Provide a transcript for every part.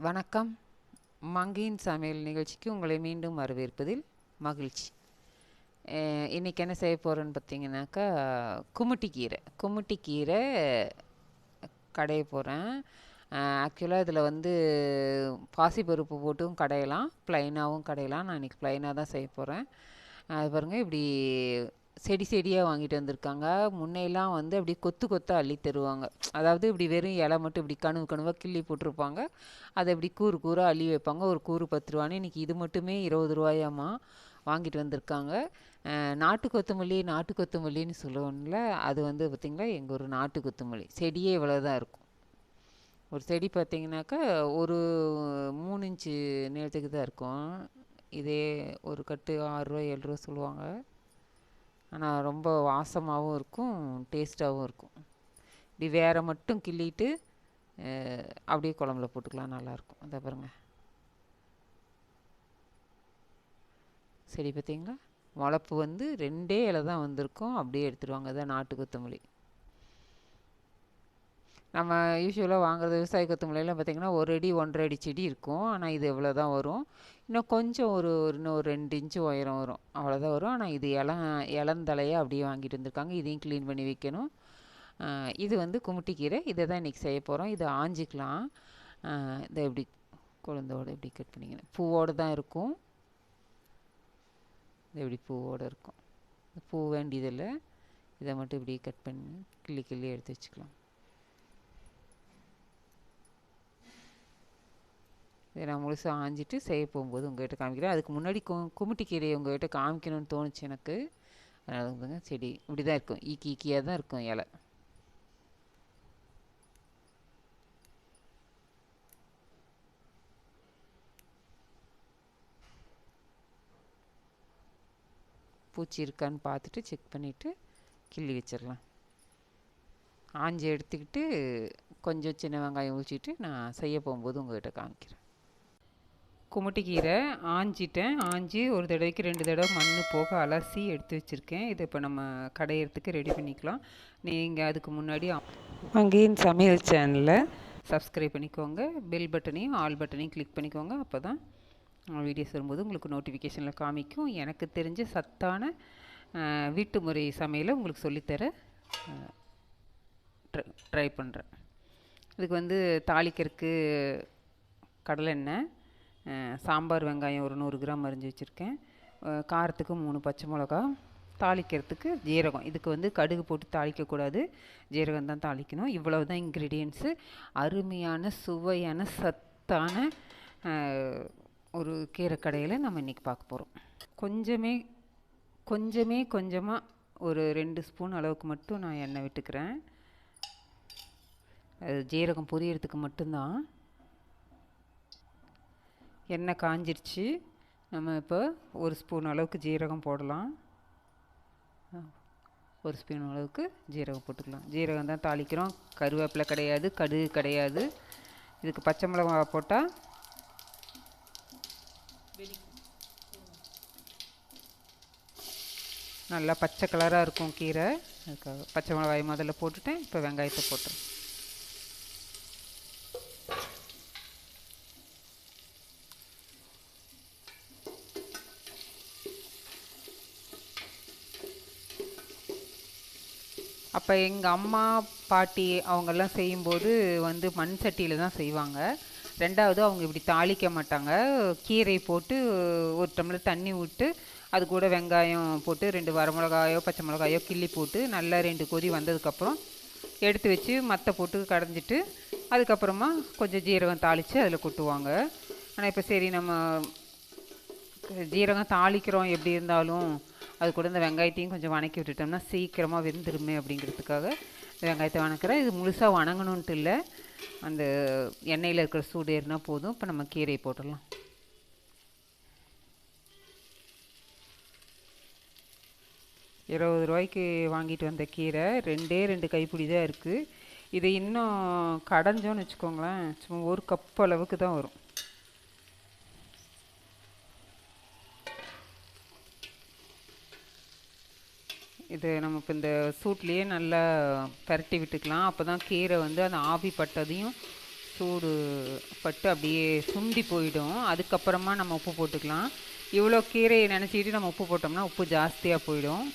வணக்கம். மங்கியின் சமையல் நிகழ்ச்சிக்கு உங்களை மீண்டும் வரவேற்பதில் மகிழ்ச்சி. இன்றைக்கி என்ன செய்ய போகிறேன்னு பார்த்தீங்கன்னாக்கா, குமுட்டி கீரை கடைய போகிறேன். ஆக்சுவலாக இதில் வந்து பாசிப்பருப்பு போட்டும் கடையலாம், ப்ளைனாகவும் கடையலாம். நான் இன்றைக்கி ப்ளைனாக தான் செய்ய போகிறேன். அது பாருங்கள், இப்படி செடியாக வாங்கிட்டு வந்திருக்காங்க. முன்னையெல்லாம் வந்து அப்படி கொத்து கொத்தாக அள்ளி தருவாங்க. அதாவது இப்படி வெறும் இலை மட்டும் இப்படி கணுவாக கிள்ளி போட்டிருப்பாங்க. அதை இப்படி கூறாக அள்ளி வைப்பாங்க. ஒரு கூறு 10 ரூபான்னு. இன்றைக்கி இது மட்டுமே 20 ரூபாயாம்மா வாங்கிட்டு வந்திருக்காங்க. நாட்டு கொத்தமல்லின்னு சொல்லுவோம்ல, அது வந்து பார்த்திங்களா எங்கள் ஒரு நாட்டு கொத்தமல்லி செடியே இவ்வளோ தான் இருக்கும். ஒரு செடி பார்த்திங்கனாக்கா ஒரு 3 இன்ச்சு நீளத்துக்கு தான் இருக்கும். இதே ஒரு கட்டு 6 ரூபா 7 ரூபா சொல்லுவாங்க. ஆனால் ரொம்ப வாசமாகவும் இருக்கும், டேஸ்ட்டாகவும் இருக்கும். இப்படி வேற மட்டும் கிள்ளிட்டு அப்படியே குழம்புல போட்டுக்கலாம், நல்லாயிருக்கும். அதை பாருங்கள், சரி பார்த்தீங்களா, முளப்பு வந்து 2 இலை தான் வந்திருக்கும். அப்படியே எடுத்துடுவாங்க. அதான் நாட்டு கொத்தமல்லி. நம்ம யூஸ்வலாக வாங்குறது விவசாய கொத்தமல்லியெல்லாம் பார்த்திங்கன்னா 1 அடி 1.5 அடி செடி இருக்கும். ஆனால் இது இவ்வளோ தான் வரும். இன்னும் கொஞ்சம் இன்னும் ஒரு 2 இன்ச்சு உயரம் வரும், அவ்வளோதான் வரும். ஆனால் இது இளந்தலையாக அப்படியே வாங்கிட்டு வந்திருக்காங்க. இதையும் க்ளீன் பண்ணி வைக்கணும். இது வந்து குமுட்டிக்கீரை. இதை தான் இன்றைக்கி செய்ய போகிறோம். இதை ஆஞ்சிக்கலாம். இதை எப்படி குழந்தோடு எப்படி கட் பண்ணிக்கணும். பூவோடு தான் இருக்கும். இது எப்படி பூவோடு இருக்கும். பூ வேண்டியதில்லை. இதை மட்டும் இப்படி கட் பண்ணி கிள்ளி எடுத்து வச்சுக்கலாம். இதை நான் முழுசாக ஆஞ்சிட்டு செய்ய போகும்போது உங்கள்கிட்ட காமிக்கிறேன். அதுக்கு முன்னாடி குமுட்டிக்கீரையை உங்கள்கிட்ட காமிக்கணும்னு தோணுச்சு எனக்கு. அதனால் வந்துங்க, செடி இப்படி தான் இருக்கும், ஈக்கியாக தான் இருக்கும் இலை. பூச்சி இருக்கான்னு பார்த்துட்டு செக் பண்ணிவிட்டு கிள்ளி வச்சிடலாம். ஆஞ்சி எடுத்துக்கிட்டு கொஞ்சம் சின்ன வெங்காயம் ஊற்றிட்டு நான் செய்ய போகும்போது உங்கள்கிட்ட காமிக்கிறேன். குமுட்டிக்கீரை ஆஞ்சி ஒரு தடவைக்கு 2 தடவை மண் போக அலசி எடுத்து வச்சுருக்கேன். இதை இப்போ நம்ம கடையிறதுக்கு ரெடி பண்ணிக்கலாம். நீங்கள் அதுக்கு முன்னாடி மங்கியின் சமையல் சேனலை சப்ஸ்கிரைப் பண்ணிக்கோங்க. பெல் பட்டனையும் ஆல் பட்டனையும் கிளிக் பண்ணிக்கோங்க. அப்போ தான் வீடியோஸ் வரும்போது உங்களுக்கு நோட்டிஃபிகேஷனில் காமிக்கும். எனக்கு தெரிஞ்ச சத்தான வீட்டு முறை சமையலை உங்களுக்கு சொல்லித்தர ட்ரை பண்ணுறேன். இதுக்கு வந்து தாளிக்கிறதுக்கு கடலெண்ணெய், சாம்பார் வெங்காயம் ஒரு 100 கிராம் அரிஞ்சு வச்சுருக்கேன், காரத்துக்கு 3 பச்சை மிளகா, தாளிக்கிறதுக்கு ஜீரகம். இதுக்கு வந்து கடுகு போட்டு தாளிக்கக்கூடாது, ஜீரகம் தான் தாளிக்கணும். இவ்வளவு தான் இன்க்ரீடியன்ஸு. அருமையான சுவையான சத்தான ஒரு கீரை கடையில் நம்ம இன்றைக்கி பார்க்க போகிறோம். கொஞ்சமாக ஒரு 2 ஸ்பூன் அளவுக்கு மட்டும் நான் எண்ணெய் விட்டுக்கிறேன். அது ஜீரகம் பொரியறதுக்கு மட்டும்தான். எண்ணெய் காஞ்சிருச்சு. நம்ம இப்போ 1 ஸ்பூன் அளவுக்கு ஜீரகம் போடலாம். 1 ஸ்பூன் அளவுக்கு ஜீரகம் போட்டுக்கலாம். ஜீரகம் தான் தாளிக்கிறோம், கருவேப்பிலை கிடையாது, கடுகு கிடையாது. இதுக்கு பச்சை மிளகா போட்டால் நல்லா பச்சை கலராக இருக்கும் கீரை. அதுக்காக பச்சை மிளகாய் முதல்ல போட்டுட்டேன். இப்போ வெங்காயத்தை போட்டுறேன். அப்போ எங்கள் அம்மா பாட்டி அவங்கெல்லாம் செய்யும்போது வந்து மண் சட்டியில் தான் செய்வாங்க. ரெண்டாவது அவங்க இப்படி தாளிக்க மாட்டாங்க. கீரை போட்டு ஒரு டம்ளர் தண்ணி விட்டு அது கூட வெங்காயம் போட்டு 2 வரமிளகாயோ பச்சை மிளகாயோ கிள்ளி போட்டு நல்லா 2 கொதி வந்ததுக்கப்புறம் எடுத்து வச்சு மற்ற போட்டு கடைஞ்சிட்டு அதுக்கப்புறமா கொஞ்சம் ஜீரகம் தாளித்து அதில் கொட்டுவாங்க. ஆனால் இப்போ சரி, நம்ம ஜீரகம் தாளிக்கிறோம், எப்படி இருந்தாலும் அது கூட இந்த வெங்காயத்தையும் கொஞ்சம் வணக்கி விட்டுட்டோம்னா சீக்கிரமாக வெந்துருமே அப்படிங்கிறதுக்காக இந்த வெங்காயத்தை வணக்கிறேன். இது முழுசாக வணங்கணுன்ட்டு இல்லை, அந்த எண்ணெயில் இருக்கிற சூடு ஏறினா போதும். இப்போ நம்ம கீரையை போட்டுடலாம். ₹20 வாங்கிட்டு வந்த கீரை 2 கைப்பிடி தான் இருக்குது. இதை இன்னும் கடைஞ்சோன்னு வச்சுக்கோங்களேன், சும்மா 1 கப் அளவுக்கு தான் வரும். இது நம்ம இப்போ இந்த சூட்லேயே நல்லா பரட்டி விட்டுக்கலாம். அப்போ தான் கீரை வந்து அந்த ஆவி பட்டதையும் சூடு பட்டு அப்படியே சுண்டி போயிடும். அதுக்கப்புறமா நம்ம உப்பு போட்டுக்கலாம். இவ்வளோ கீரையை நினச்சிக்கிட்டு நம்ம உப்பு போட்டோம்னா உப்பு ஜாஸ்தியாக போயிடும்.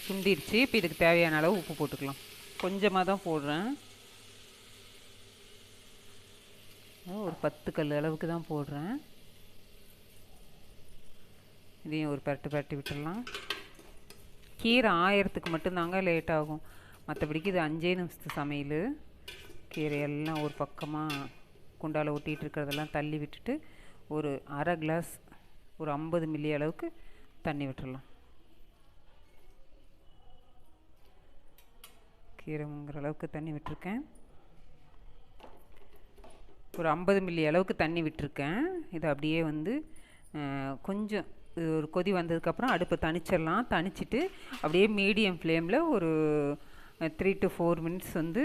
சுண்டிடுச்சு. இப்போ இதுக்கு தேவையான அளவு உப்பு போட்டுக்கலாம். கொஞ்சமாக தான் போடுறேன். ஒரு 10 கல் அளவுக்கு தான் போடுறேன். இதையும் ஒரு பரட்டி விட்டுடலாம். கீரை ஆயிரத்துக்கு மட்டும்தாங்க லேட் ஆகும். மற்றபடிக்கு இது 5 நிமிஷத்து சமையல். கீரையெல்லாம் ஒரு பக்கமாக குண்டால் ஒட்டிகிட்டு இருக்கிறதெல்லாம் தள்ளி விட்டுட்டு ஒரு அரை கிளாஸ், ஒரு 50 மில்லி அளவுக்கு தண்ணி விட்டுடலாம். கீரை முங்குற அளவுக்கு தண்ணி விட்டுருக்கேன். ஒரு 50 மில்லி அளவுக்கு தண்ணி விட்டுருக்கேன். இது அப்படியே வந்து கொஞ்சம் ஒரு கொதி வந்ததுக்கப்புறம் அடுப்பை தணிச்சிடலாம். தணிச்சிட்டு அப்படியே மீடியம் ஃப்ளேமில் ஒரு 3 to 4 மினிட்ஸ் வந்து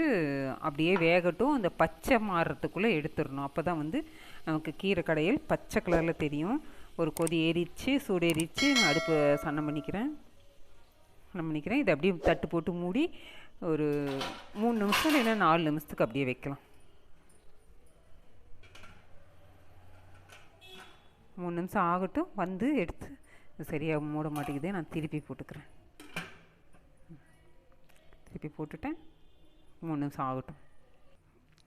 அப்படியே வேகட்டும். அந்த பச்சை மாறுறதுக்குள்ளே எடுத்துடணும். அப்போ தான் வந்து நமக்கு கீரை கடையில் பச்சை கலரில் தெரியும். ஒரு கொதி ஏறிச்சு, சூடு ஏறிச்சு. நான் அடுப்பை சன்னம் பண்ணிக்கிறேன். இதை அப்படியே தட்டு போட்டு மூடி ஒரு 3 நிமிஷம் இல்லைன்னா 4 நிமிஷத்துக்கு அப்படியே வைக்கலாம். 3 நிமிஷம் ஆகட்டும். வந்து எடுத்து சரியாக மூட மாட்டேங்குதே, நான் திருப்பி போட்டுக்கிறேன். திருப்பி போட்டுட்டேன். 3 நிமிஷம் ஆகட்டும்.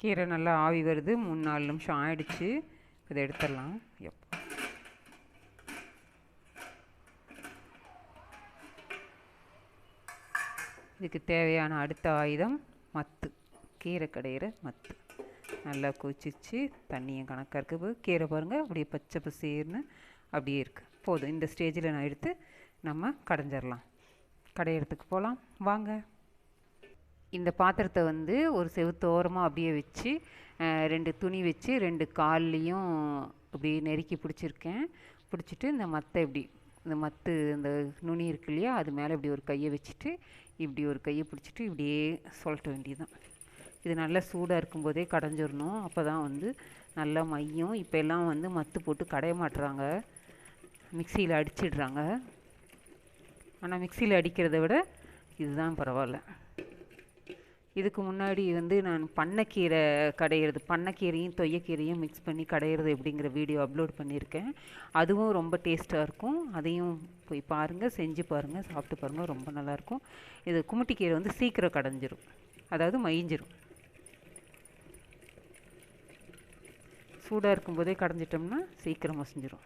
கீரை நல்லா ஆவி வருது. 3-4 நிமிஷம் ஆயிடுச்சு. இதை எடுத்துடலாம். இதுக்கு தேவையான அடுத்த ஆயுதம் மத்து. கீரை கடையிற மத்து நல்லா கொதிச்சிச்சு. தண்ணியும் கணக்காக இருக்குது. கீரை பாருங்கள் அப்படியே பச்சை பசேர்னு அப்படியே இருக்குது. போதும். இந்த ஸ்டேஜில் நான் எடுத்து நம்ம கடைஞ்சிடலாம். கடையிறதுக்கு போகலாம் வாங்க. இந்த பாத்திரத்தை வந்து ஒரு செவுத்தோரமாக அப்படியே வச்சு 2 துணி வச்சு 2 கால்லையும் இப்படி நெருக்கி பிடிச்சிருக்கேன். பிடிச்சிட்டு இந்த மத்தை இப்படி இந்த மத்து இந்த நுனி இருக்கு இல்லையா, அது மேலே இப்படி ஒரு கையை வச்சுட்டு இப்படி ஒரு கையை பிடிச்சிட்டு இப்படியே சொல்லட்ட வேண்டியதுதான். இது நல்லா சூடாக இருக்கும்போதே கடைஞ்சிடணும். அப்போ தான் வந்து நல்லா மையம். இப்போ எல்லாம் வந்து மத்து போட்டு கடைய மாட்டுறாங்க, மிக்சியில் அடிச்சிடுறாங்க. ஆனால் மிக்சியில் அடிக்கிறத விட இதுதான் பரவாயில்ல. இதுக்கு முன்னாடி வந்து நான் பண்ணைக்கீரை கடையிறது, பண்ணைக்கீரையும் தொய்யக்கீரையும் மிக்ஸ் பண்ணி கடையிறது எப்படிங்கிற வீடியோ அப்லோட் பண்ணியிருக்கேன். அதுவும் ரொம்ப டேஸ்ட்டாக இருக்கும். அதையும் போய் பாருங்கள், செஞ்சு பாருங்கள், சாப்பிட்டு பாருங்கள். ரொம்ப நல்லாயிருக்கும். இது குமுட்டிக்கீரை வந்து சீக்கிரம் கடைஞ்சிரும், அதாவது மயிஞ்சிரும். சூடாக இருக்கும்போதே கடைஞ்சிட்டோம்னா சீக்கிரம் மசிஞ்சிரும்.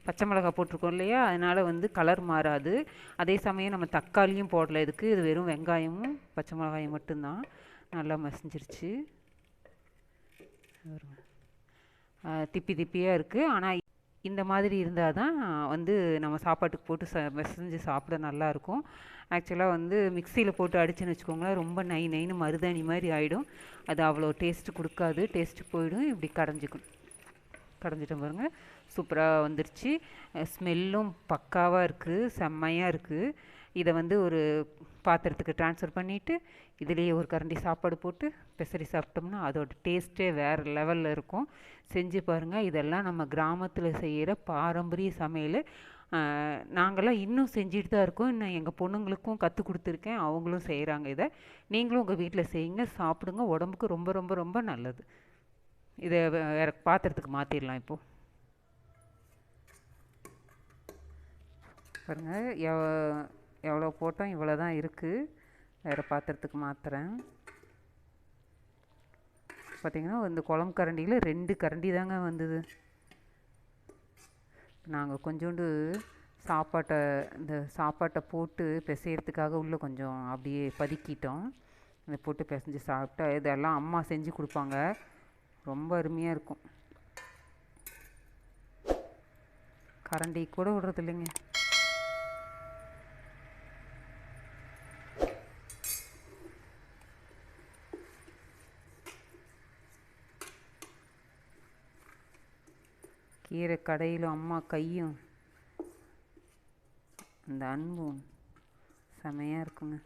பச்சை மிளகாய் போட்டிருக்கோம் இல்லையா, அதனால் வந்து கலர் மாறாது. அதே சமயம் நம்ம தக்காளியும் போடலை இதுக்கு. இது வெறும் வெங்காயமும் பச்சை மிளகாயும் மட்டும்தான். நல்லா மசிஞ்சிருச்சு. திப்பி திப்பியாக இருக்குது. ஆனால் இந்த மாதிரி இருந்தால் தான் வந்து நம்ம சாப்பாட்டுக்கு போட்டு மசிஞ்சு சாப்பிட நல்லாயிருக்கும். ஆக்சுவலாக வந்து மிக்சியில் போட்டு அடிச்சுன்னு வச்சுக்கோங்களேன், ரொம்ப நைன்னு மருதாணி மாதிரி ஆகிடும். அது அவ்வளோ டேஸ்ட்டு கொடுக்காது, டேஸ்ட்டு போயிடும். இப்படி கடைஞ்சிட்டோம் பாருங்கள், சூப்பராக வந்துருச்சு. ஸ்மெல்லும் பக்காவாக இருக்குது, செம்மையாக இருக்குது. இதை வந்து ஒரு பாத்திரத்துக்கு ட்ரான்ஸ்ஃபர் பண்ணிவிட்டு இதுலேயே ஒரு கரண்டி சாப்பாடு போட்டு பெசரி சாப்பிட்டோம்னா அதோட டேஸ்ட்டே வேறு லெவலில் இருக்கும். செஞ்சு பாருங்கள். இதெல்லாம் நம்ம கிராமத்தில் செய்கிற பாரம்பரிய சமையல். நாங்கள்லாம் இன்னும் செஞ்சுட்டு தான் இருக்கோம். இன்னும் எங்கள் பொண்ணுங்களுக்கும் கற்றுக் கொடுத்துருக்கேன், அவங்களும் செய்கிறாங்க. இதை நீங்களும் உங்கள் வீட்டில் செய்யுங்க, சாப்பிடுங்க. உடம்புக்கு ரொம்ப ரொம்ப ரொம்ப நல்லது. இதை வேறு பாத்திரத்துக்கு மாற்றிடலாம். இப்போது பாருங்கள், எவ்வளோ போட்டோம், இவ்வளோ தான் இருக்குது. வேறு பாத்திரத்துக்கு மாற்றுறேன். பார்த்திங்கன்னா இந்த குழம்பு கரண்டியில் 2 கரண்டி தாங்க வந்தது. நாங்கள் கொஞ்சோண்டு சாப்பாட்டை போட்டு பிசையறதுக்காக உள்ளே கொஞ்சம் அப்படியே பதுக்கிட்டோம். இதை போட்டு பிசைஞ்சு சாப்பிட்டா இதெல்லாம் அம்மா செஞ்சு கொடுப்பாங்க, ரொம்ப அருமையாக இருக்கும். கரண்டி கூட விடுறது இல்லைங்க. கீரை கடையிலும் அம்மா கையும் அந்த அன்பும் செமையாக இருக்குங்க.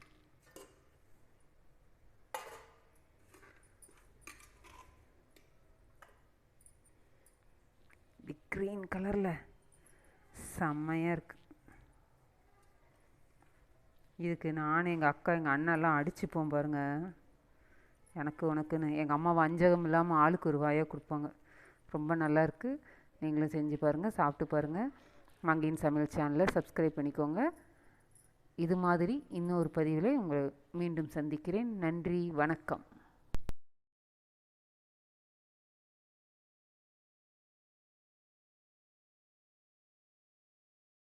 க்ரீன் கலரில் செம்மையாக இருக்குது. இதுக்கு நான் எங்கள் அக்கா எங்கள் அண்ணெல்லாம் அடிச்சுப்போம் பாருங்கள். எனக்கு உனக்குன்னு எங்கள் அம்மா வஞ்சகம் இல்லாமல் ஆளுக்கு ஒரு வாயாக கொடுப்பாங்க. ரொம்ப நல்லா இருக்குது. நீங்களும் செஞ்சு பாருங்கள், சாப்பிட்டு பாருங்கள். மங்கையின் சமையல் சேனலை சப்ஸ்கிரைப் பண்ணிக்கோங்க. இது மாதிரி இன்னொரு பதிவில் உங்களை மீண்டும் சந்திக்கிறேன். நன்றி, வணக்கம்.